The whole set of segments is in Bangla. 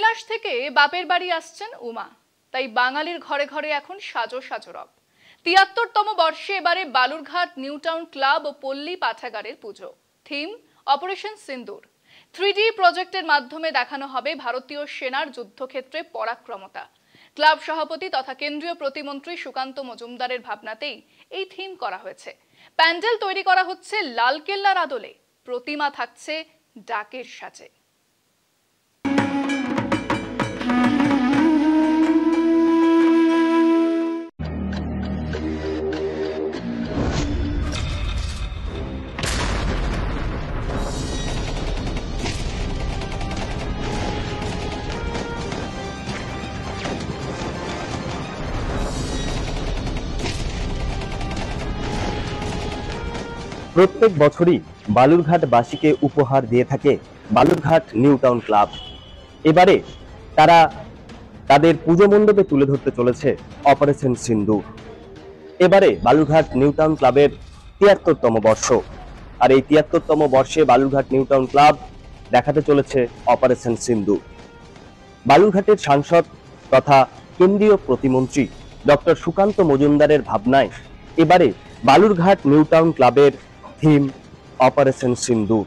কৈলাস থেকে বাপের বাড়ি আসছেন উমা, তাই বাঙালির ঘরে ঘরে এখন সাজো সাজো রব। ৭৩তম বর্ষে এবারে বালুরঘাট নিউ টাউন ক্লাব ও পল্লী পাঠাগারের পুজো। থিম অপারেশন সিন্দুর। 3D প্রজেক্টের মাধ্যমে দেখানো হবে ভারতীয় সেনার যুদ্ধক্ষেত্রে পরাক্রমতা। ক্লাব সভাপতি তথা কেন্দ্রীয় প্রতিমন্ত্রী সুকান্ত মজুমদারের ভাবনাতেই এই থিম করা হয়েছে। প্যান্ডেল তৈরি করা হচ্ছে লালকেল্লার আদলে, প্রতিমা থাকছে ডাকের সাজে। প্রত্যেক বছরই বালুরঘাটবাসীকে উপহার দিয়ে থাকে বালুরঘাট নিউ টাউন ক্লাব। এবারে তারা তাদের পুজো মণ্ডপে তুলে ধরতে চলেছে অপারেশন সিন্দুর। এবারে বালুরঘাট নিউ টাউন ক্লাবের ৭৩তম বর্ষ, আর এই ৭৩তম বর্ষে বালুরঘাট নিউ টাউন ক্লাব দেখাতে চলেছে অপারেশন সিন্দুর। বালুরঘাটের সাংসদ তথা কেন্দ্রীয় প্রতিমন্ত্রী ডক্টর সুকান্ত মজুমদারের ভাবনায় এবারে বালুরঘাট নিউ টাউন ক্লাবের থিম অপারেশন সিন্দুর।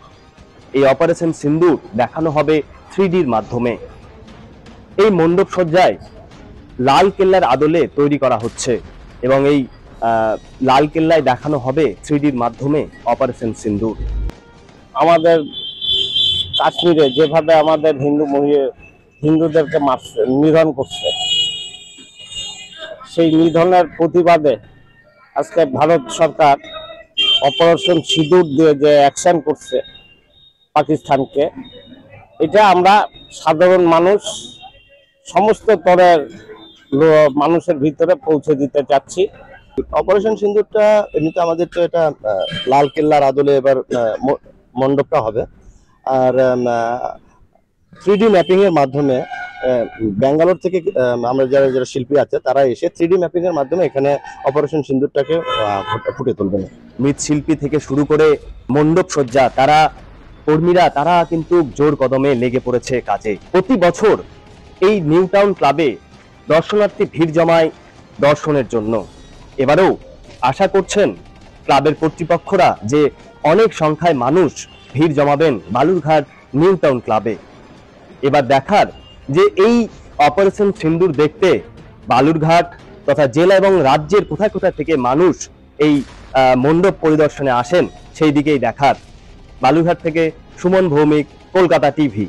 এই অপারেশন সিন্দুর দেখানো হবে 3Dর মাধ্যমে। এই মণ্ডপ সজ্জায় লাল কেল্লার আদলে তৈরি করা হচ্ছে এবং এই লাল কেল্লায় দেখানো হবে 3Dর মাধ্যমে অপারেশন সিন্দুর। আমাদের কাশ্মীরে যেভাবে আমাদের হিন্দুদেরকে নিধন করছে, সেই নিধনের প্রতিবাদে আজকে ভারত সরকার অপারেশন সিঁদুর দিয়ে যে অ্যাকশন করছে পাকিস্তানকে, এটা আমরা সাধারণ মানুষ সমস্ত স্তরের মানুষের ভিতরে পৌঁছে দিতে চাচ্ছি। অপারেশন সিন্দুরটা এমনিতে আমাদের তো এটা লাল কেল্লার আদলে এবার মণ্ডপটা হবে, আর 3D ম্যাপিং এর মাধ্যমে ব্যাঙ্গালোর থেকে আমরা যারা শিল্পী আছে তারা এসে 3D ম্যাপিং এর মাধ্যমে এখানে অপারেশন সিন্দুরটাকে ফুটে তুলবেন। মৃৎশিল্পী থেকে শুরু করে মণ্ডপ সজ্জা, তারা কর্মীরা তারা কিন্তু জোর কদমে লেগে পড়েছে কাজে। প্রতি বছর এই নিউ টাউন ক্লাবে দর্শনার্থী ভিড় জমায় দর্শনের জন্য। এবারেও আশা করছেন ক্লাবের কর্তৃপক্ষরা যে অনেক সংখ্যায় মানুষ ভিড় জমাবেন বালুরঘাট নিউ টাউন ক্লাবে। এবার দেখার যে এই অপারেশন সিন্দুর দেখতে বালুরঘাট তথা জেলা এবং রাজ্যের কোথায় কোথায় থেকে মানুষ এই মণ্ডপ পরিদর্শনে আসেন, সেই দিকেই দেখার। বালুরঘাট থেকে সুমন ভৌমিক, কলকাতা টিভি।